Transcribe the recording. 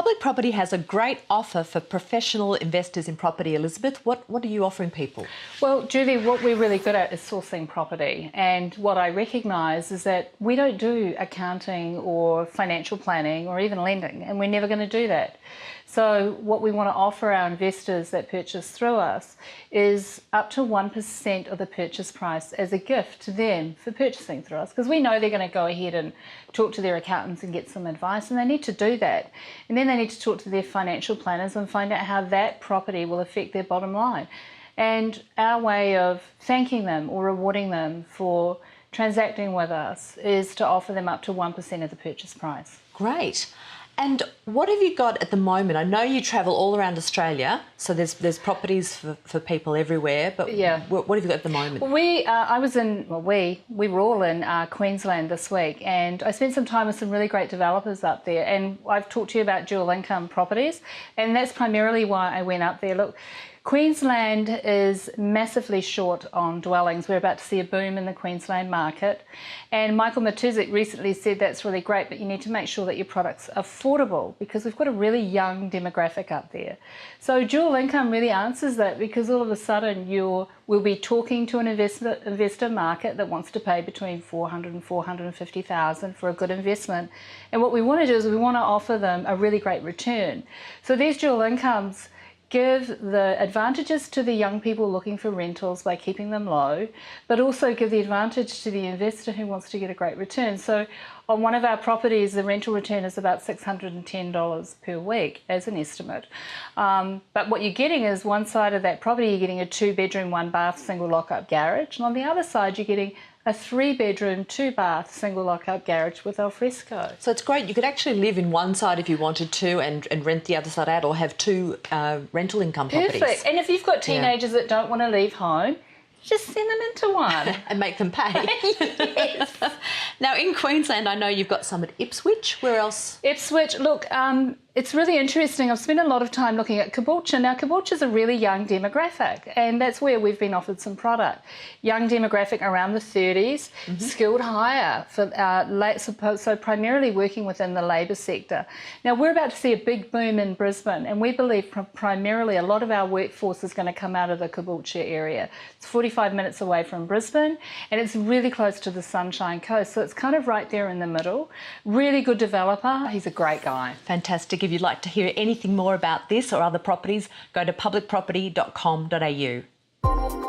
Public Property has a great offer for professional investors in property. Elizabeth, what are you offering people? Well, Julie, what we're really good at is sourcing property, and what I recognise is that we don't do accounting or financial planning or even lending, and we're never going to do that. So what we want to offer our investors that purchase through us is up to 1% of the purchase price as a gift to them for purchasing through us, because we know they're going to go ahead and talk to their accountants and get some advice, and they need to do that. And then they need to talk to their financial planners and find out how that property will affect their bottom line. And our way of thanking them or rewarding them for transacting with us is to offer them up to 1% of the purchase price. Great. And what have you got at the moment? I know you travel all around Australia, so there's properties for people everywhere, but yeah. What have you got at the moment? Well, we were all in Queensland this week, and I spent some time with some really great developers up there, and I've talked to you about dual income properties, and that's primarily why I went up there. Look, Queensland is massively short on dwellings. We're about to see a boom in the Queensland market. And Michael Matuzik recently said that's really great, but you need to make sure that your product's affordable because we've got a really young demographic up there. So dual income really answers that, because all of a sudden we'll be talking to an investor market that wants to pay between $400,000 and $450,000 for a good investment. And what we want to do is we want to offer them a really great return. So these dual incomes give the advantages to the young people looking for rentals by keeping them low, but also give the advantage to the investor who wants to get a great return. So on one of our properties, the rental return is about $610 per week as an estimate. But what you're getting is one side of that property, you're getting a 2-bedroom, 1-bath, single lock-up garage. And on the other side, you're getting a 3-bedroom, 2-bath, single lock-up garage with alfresco. So it's great. You could actually live in one side if you wanted to and rent the other side out, or have two rental income properties. Perfect. And if you've got teenagers that don't want to leave home, just send them into one. And make them pay. Yes. Now, in Queensland, I know you've got some at Ipswich. Where else? Ipswich, look, it's really interesting. I've spent a lot of time looking at Caboolture. Now, Caboolture's a really young demographic, and that's where we've been offered some product. Young demographic around the 30s, skilled hire, so primarily working within the labour sector. Now, we're about to see a big boom in Brisbane, and we believe primarily a lot of our workforce is going to come out of the Caboolture area. It's 45 minutes away from Brisbane, and it's really close to the Sunshine Coast, so it's kind of right there in the middle. Really good developer. He's a great guy. Fantastic. If you'd like to hear anything more about this or other properties, go to publicproperty.com.au.